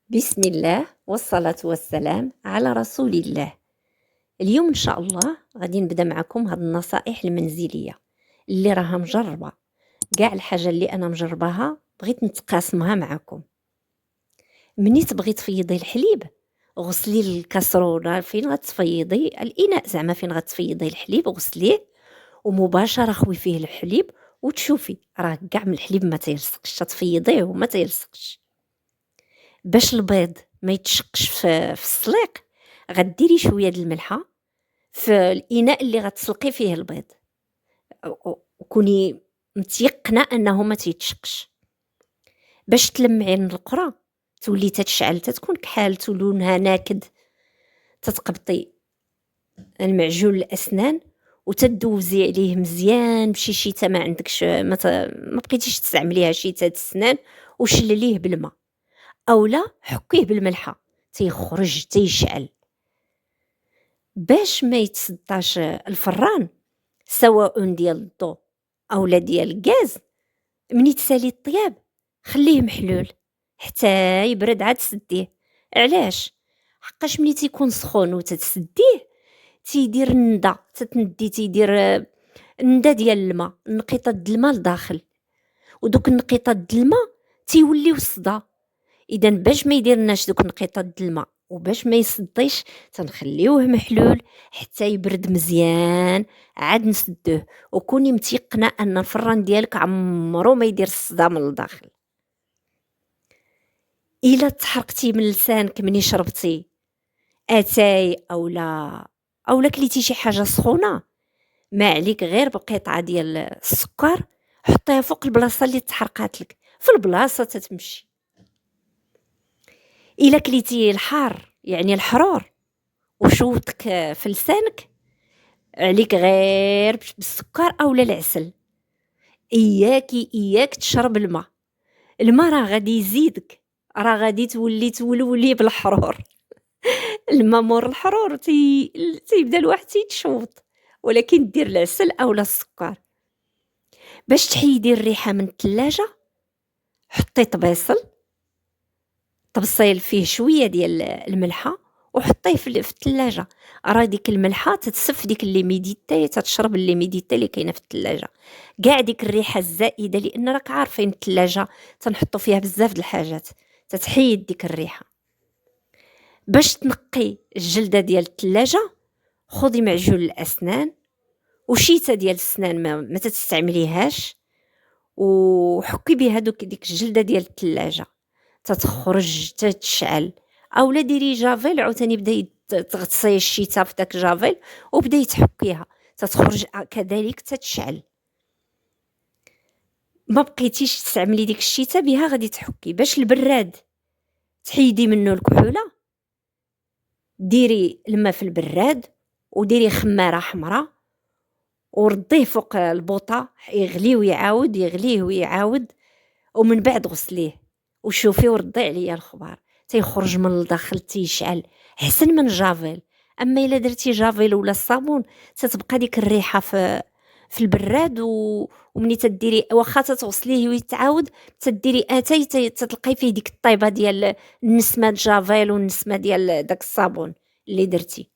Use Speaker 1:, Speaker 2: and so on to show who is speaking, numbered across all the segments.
Speaker 1: بسم الله والصلاة والسلام على رسول الله. اليوم إن شاء الله غادي نبدا معكم هاد النصائح المنزلية اللي راها مجربة. كاع الحاجة اللي أنا مجرباها بغيت نتقاسمها معكم. مني تبغي تفيضي الحليب، غسلي الكاسرونة فين غتفيضي الإناء، زعما فين غتفيضي الحليب غسليه ومباشرة خوي فيه الحليب وتشوفي راه كاع من الحليب ما تيلصقش، تفيضيه وما تيلصقش. باش البيض ما يتشقش في السليق غديري شويه د الملحه في الاناء اللي غتسلقي فيه البيض، وكوني متيقنه انه ما تيتشقش. باش تلمعي من القرى تولي تتشعل، تتكون كحالته لونها ناكد، تتقبطي المعجون الاسنان وتدوزي عليه مزيان بشي شيته ما عندكش، ما بقيتيش تستعمليها شيته السنان، وشلليه بالماء اولا حكيه بالملحه تيخرج تيشعل. باش ما يتصداش الفران سواء ديال الضو اولا ديال الغاز، مني تسالي الطياب خليه محلول حتى يبرد عاد سديه. علاش؟ حقاش ملي تيكون سخون وتتسديه تيدير الندى، تتندي تيدير الندى ديال الماء، نقيطات د الماء لداخل، ودوك النقيطات د الماء تيوليو صدا. اذا باش ما يديرناش دوك نقيطات د الماء وباش ما يصديش تنخليوه محلول حتى يبرد مزيان عاد نسدوه، وكوني متيقنه ان الفران ديالك عمرو ما يدير الصدى من الداخل. الا تحرقتي من لسانك مني شربتي اتاي اولا كليتي شي حاجه سخونه، ما عليك غير بقطعه ديال السكر حطيها فوق البلاصه اللي تحرقات لك، في البلاصه تتمشي. إلا كليتي الحار يعني الحرور وشوطك في لسانك، عليك غير بالسكر أولا العسل. إياك تشرب الماء راه غادي يزيدك، راه غادي تولي بالحرور. الماء مور الحرور تيبدا الواحد تيتشوط، ولكن دير العسل أولا السكر. باش تحيدي الريحة من الثلاجة حطي طبسيل فيه شويه ديال الملحه وحطيه في الثلاجه، راه ديك الملحه تتسف ديك ليميديتي، تتشرب الليميديتي اللي كاينه في الثلاجه، كاع ديك الريحه الزائده، لان راك عارفين الثلاجه تنحطوا فيها بزاف د الحاجات تتحيد ديك الريحه. باش تنقي الجلده ديال الثلاجه خذي معجون الاسنان وشيته ديال السنان ما تستعمليهاش، وحكي بها ديك الجلده ديال الثلاجه تتخرج تتشعل. اولا ديري جافيل عاوتاني بدا تغطسي الشيته في داك جافيل وبداي تحكيها تتخرج كذلك تتشعل. ما بقيتيش تستعملي ديك الشيته بها غادي تحكي. باش البراد تحيدي منه الكحوله، ديري الماء في البراد وديري خماره حمراء ورديه فوق البوطه يغلي ويعاود يغليه ويعاود، ومن بعد غسليه وشوفي وردي عليا الخبار تيخرج من الداخل تيشعل احسن من جافيل. اما الا درتي جافيل ولا الصابون تتبقى ديك الريحه في البراد، ومني تديري واخا تغسليه ويتعاود تديري اتاي تتلقاي فيه ديك الطيبه ديال النسمه جافيل والنسمه ديال داك الصابون اللي درتي.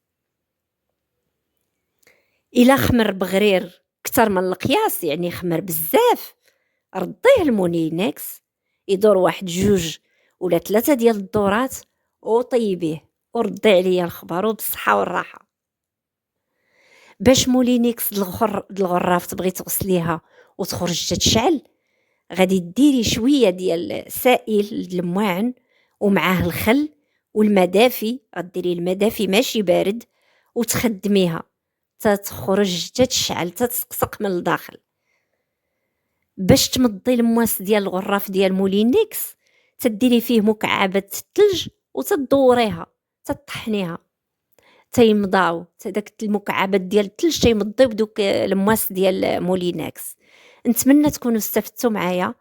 Speaker 1: الا خمر بغرير كتر من القياس يعني خمر بزاف، رديه المونينكس يدور واحد 2 ولا 3 ديال الدورات وطيبيه وردي عليا الخبر وبالصحه والراحه. باش مولينيكس الغراف تبغي تغسليها وتخرج تتشعل، غادي ديري شويه ديال سائل الماعن ومعاه الخل والماء دافي، غديري الماء دافي ماشي بارد وتخدميها تتخرج تتشعل تتسقسق من الداخل. باش تمضي المواس ديال الغراف ديال مولينيكس تديري فيه مكعبات الثلج وتدوريها تطحنيها تيمضاو داك المكعبات ديال الثلج تيمضيو بدوك المواس ديال مولينيكس. نتمنى تكونوا استفدتوا معايا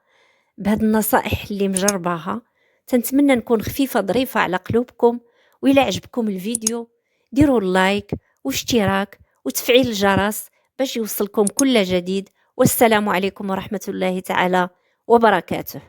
Speaker 1: بهاد النصائح اللي مجرباها، تنتمنى نكون خفيفه ظريفه على قلوبكم. وإلا عجبكم الفيديو ديروا اللايك واشتراك وتفعيل الجرس باش يوصلكم كل جديد. والسلام عليكم ورحمة الله تعالى وبركاته.